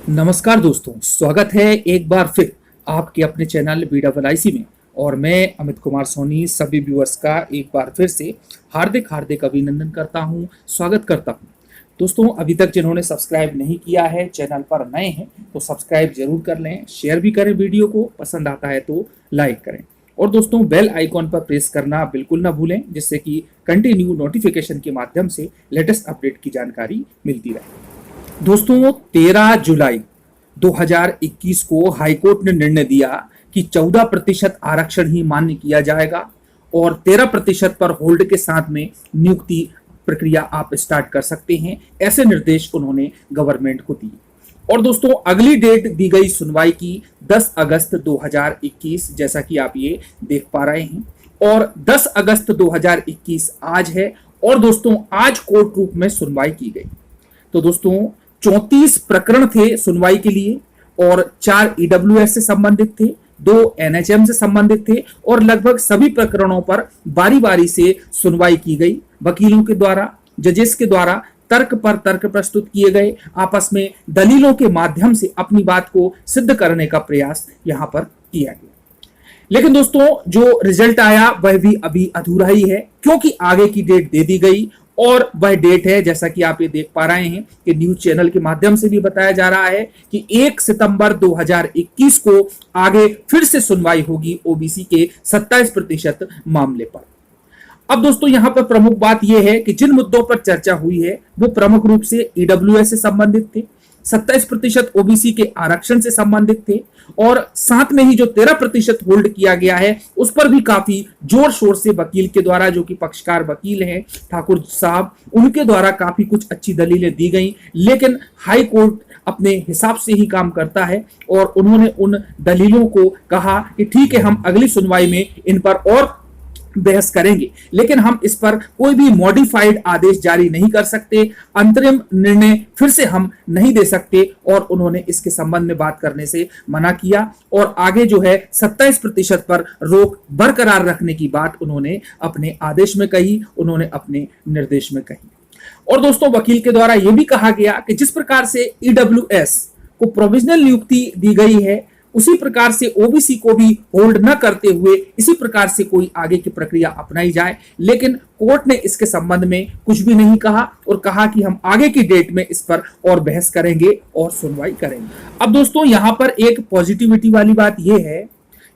नमस्कार दोस्तों, स्वागत है एक बार फिर आपके अपने चैनल BIIC में। और मैं अमित कुमार सोनी सभी व्यूअर्स का एक बार फिर से हार्दिक हार्दिक अभिनंदन करता हूं, स्वागत करता हूं। दोस्तों, अभी तक जिन्होंने सब्सक्राइब नहीं किया है, चैनल पर नए हैं तो सब्सक्राइब जरूर कर लें, शेयर भी करें, वीडियो को पसंद आता है तो लाइक करें। और दोस्तों, बेल आइकॉन पर प्रेस करना बिल्कुल ना भूलें, जिससे कि कंटिन्यू नोटिफिकेशन के माध्यम से लेटेस्ट अपडेट की जानकारी मिलती रहे। दोस्तों, 13 जुलाई 2021 को हाईकोर्ट ने निर्णय दिया कि 14% आरक्षण ही मान्य किया जाएगा और 13% पर होल्ड के साथ में नियुक्ति प्रक्रिया आप स्टार्ट कर सकते हैं। ऐसे निर्देश उन्होंने गवर्नमेंट को दिए। और दोस्तों, अगली डेट दी गई सुनवाई की 10 अगस्त 2021, जैसा कि आप ये देख पा रहे हैं। और 10 अगस्त 2021 आज है। और दोस्तों, आज कोर्ट रूप में सुनवाई की गई। तो दोस्तों, 34 प्रकरण थे सुनवाई के लिए और 4 EWS से संबंधित थे, 2 NHM से संबंधित थे और लगभग सभी प्रकरणों पर बारी बारी से सुनवाई की गई। वकीलों के द्वारा, जजेस के द्वारा तर्क पर तर्क प्रस्तुत किए गए, आपस में दलीलों के माध्यम से अपनी बात को सिद्ध करने का प्रयास यहां पर किया गया। लेकिन दोस्तों, जो रिजल्ट आया वह भी अभी अधूरा ही है, क्योंकि आगे की डेट दे दी गई और वह डेट है, जैसा कि आप ये देख पा रहे हैं कि न्यूज चैनल के माध्यम से भी बताया जा रहा है कि 1 सितंबर 2021 को आगे फिर से सुनवाई होगी ओबीसी के 27% मामले पर। अब दोस्तों, यहां पर प्रमुख बात यह है कि जिन मुद्दों पर चर्चा हुई है वो प्रमुख रूप से EWS से संबंधित थे, 27% ओबीसी के आरक्षण से संबंधित थे और साथ में ही जो 13% होल्ड किया गया है उस पर भी काफी जोर शोर से वकील के द्वारा, जो कि पक्षकार वकील हैं ठाकुर साहब, उनके द्वारा काफी कुछ अच्छी दलीलें दी गई। लेकिन हाई कोर्ट अपने हिसाब से ही काम करता है और उन्होंने उन दलीलों को कहा कि ठीक है, हम अगली सुनवाई में इन पर और बहस करेंगे, लेकिन हम इस पर कोई भी मॉडिफाइड आदेश जारी नहीं कर सकते, अंतरिम निर्णय फिर से हम नहीं दे सकते। और उन्होंने इसके संबंध में बात करने से मना किया और आगे जो है 27% पर रोक बरकरार रखने की बात उन्होंने अपने आदेश में कही, उन्होंने अपने निर्देश में कही। और दोस्तों, वकील के द्वारा यह भी कहा गया कि जिस प्रकार से EWS को प्रोविजनल नियुक्ति दी गई है, उसी प्रकार से ओबीसी को भी होल्ड न करते हुए इसी प्रकार से कोई आगे की प्रक्रिया अपनाई जाए। लेकिन कोर्ट ने इसके संबंध में कुछ भी नहीं कहा और कहा कि हम आगे की डेट में इस पर और बहस करेंगे और सुनवाई करेंगे। अब दोस्तों, यहां पर एक पॉजिटिविटी वाली बात यह है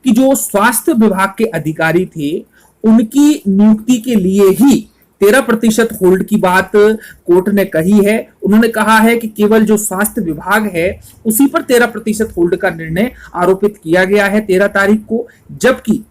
कि जो स्वास्थ्य विभाग के अधिकारी थे उनकी नियुक्ति के लिए ही 13% होल्ड की बात कोर्ट ने कही है। उन्होंने कहा है कि केवल जो स्वास्थ्य विभाग है उसी पर 13% होल्ड का निर्णय आरोपित किया गया है 13 तारीख को, जबकि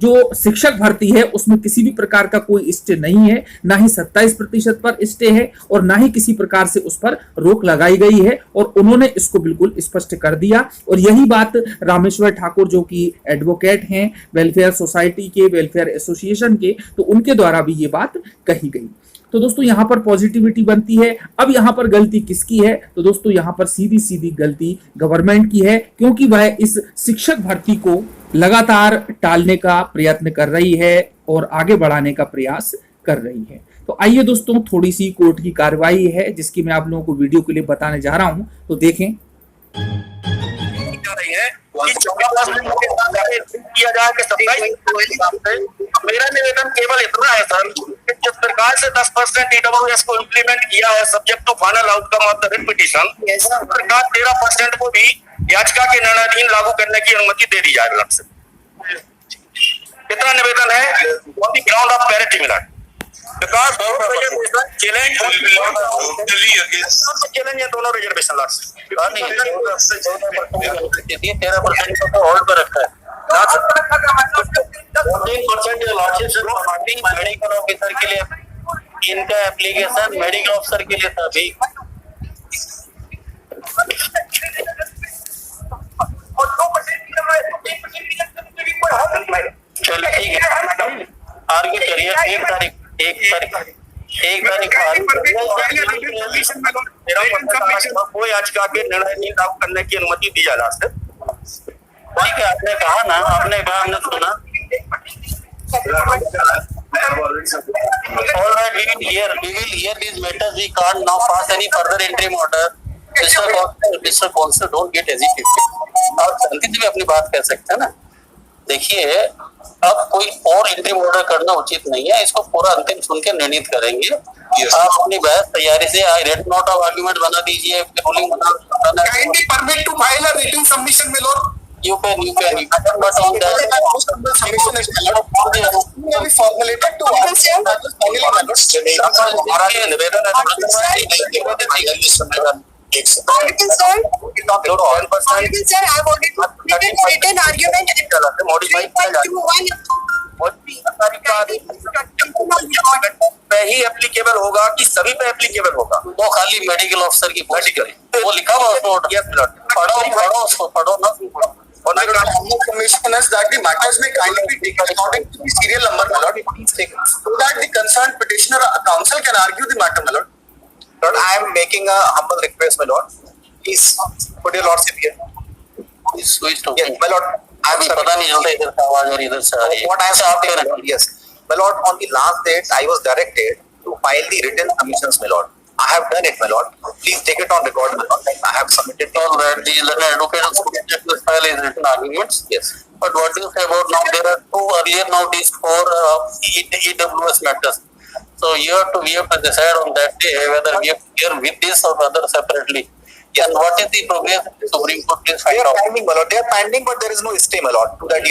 जो शिक्षक भर्ती है उसमें किसी भी प्रकार का कोई स्टे नहीं है, ना ही 27% पर स्टे है और ना ही किसी प्रकार से उस पर रोक लगाई गई है। और उन्होंने इसको बिल्कुल स्पष्ट कर दिया। और यही बात रामेश्वर ठाकुर, जो कि एडवोकेट हैं वेलफेयर सोसाइटी के, वेलफेयर एसोसिएशन के, तो उनके द्वारा भी ये बात कही गई। तो दोस्तों, यहां पर पॉजिटिविटी बनती है। अब यहां पर गलती किसकी है? तो दोस्तों, यहां पर सीधी सीधी गलती गवर्नमेंट की है, क्योंकि वह इस शिक्षक भर्ती को लगातार टालने का प्रयत्न कर रही है और आगे बढ़ाने का प्रयास कर रही है। तो आइए दोस्तों, थोड़ी सी कोर्ट की कार्रवाई है जिसकी मैं आप लोगों को वीडियो के लिए बताने जा रहा हूं, तो देखें। किया जाए कि 27 मेरा निवेदन केवल इतना है सर कि जिस प्रकार से 10% EWS को इम्प्लीमेंट किया है subject to final outcome of the writ petition, उस प्रकार 13% को भी याचिका के निर्णयाधीन लागू करने की अनुमति दे दी जाए अलग से। कितना निवेदन है on the ground of parity minute because challenge है दोनों रिजर्वेशन लॉट्स 13% को होल्ड पर रखा है। 14% मेडिकल ऑफिसर के लिए इनका एप्लीकेशन मेडिकल ऑफिसर के लिए था अभी। चलो ठीक है, आर्ग्यू करिए। एक तारीख वो याचिका के निर्णय लागू करने की अनुमति दी जा सकती है। ठीक है, आपने कहा ना, आपने कहा, हमने सुना। All right, we will hear these matters. We can't now pass any further interim order. Mister counsel don't get agitated. और शांति से भी अपनी बात कह सकते हैं ना। देखिए, अब कोई और इंटरिम ऑर्डर करना उचित नहीं है, इसको पूरा अंतिम सुन के निर्णित करेंगे। आप अपनी बहस तैयारी से I read note of argument बना दीजिए, रूलिंग बना। Kindly permit to file a written submission, my lord. You can, but on that Submission is be formulated to us. निवेदन Article sir, Article sir, I have already completed the written argument at modified 3.21 पे ही applicable होगा कि सभी पे applicable होगा? वो खाली medical officer की पोस्ट वो लिखा हुआ उसमें ऑर्डर। Yes, my lord. पढ़ो उसको, पढ़ो ना। On the commission is that the matters may kindly be taken according to the serial number, my lord, so that the concerned petitioner counsel can argue the matter, my lord. Lord, I am making a humble request, my lord. Please put your lordship here. Switch to Yes, my lord. अभी पता नहीं चलता इधर से आवाज और इधर से आ रही है। What I have saying, my lord, yes, my lord. On the last date, I was directed to file the written submissions, my lord. I have done it, my lord. Please take it on record, my lord. I have submitted All right, the learned advocate has file is written arguments. Yes. But what do you say about now? There are two earlier, now these four EWS matters. So you have to decide on that day whether we have to hear with this or other separately. Yes. And what is the progress of the Supreme Court? Please They find are out. pending, my lord. They are pending, but there is no stay, my lord. To that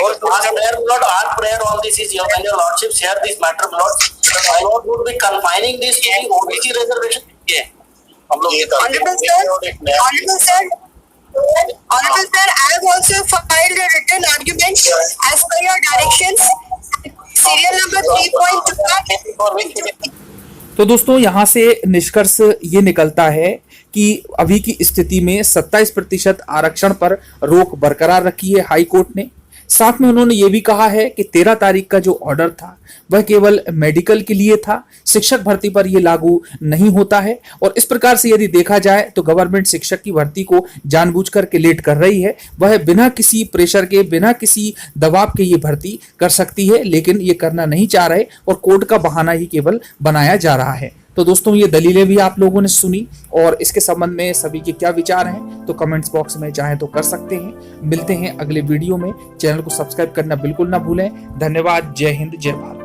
Our prayer on this is when your lordship share this matter, my lord. My lord would be confining this to the OBC reservation. Yeah. हम लोग ये Honorable sir, Honorable sir, Honorable sir, I have also filed a written argument as per your directions. Serial number 3.21. तो दोस्तों यहाँ से निष्कर्ष ये निकलता है कि अभी की स्थिति में 27% आरक्षण पर रोक बरकरार रखी है हाई कोर्ट ने। साथ में उन्होंने ये भी कहा है कि 13 तारीख का जो ऑर्डर था वह केवल मेडिकल के लिए था, शिक्षक भर्ती पर यह लागू नहीं होता है। और इस प्रकार से यदि देखा जाए तो गवर्नमेंट शिक्षक की भर्ती को जानबूझकर के लेट कर रही है। वह बिना किसी प्रेशर के, बिना किसी दबाव के ये भर्ती कर सकती है, लेकिन ये करना नहीं चाह रहे और कोर्ट का बहाना ही केवल बनाया जा रहा है। तो दोस्तों ये दलीलें भी आप लोगों ने सुनी और इसके संबंध में सभी के क्या विचार हैं तो कमेंट्स बॉक्स में चाहें तो कर सकते हैं। मिलते हैं अगले वीडियो में। चैनल को सब्सक्राइब करना बिल्कुल ना भूलें। धन्यवाद। जय हिंद, जय भारत।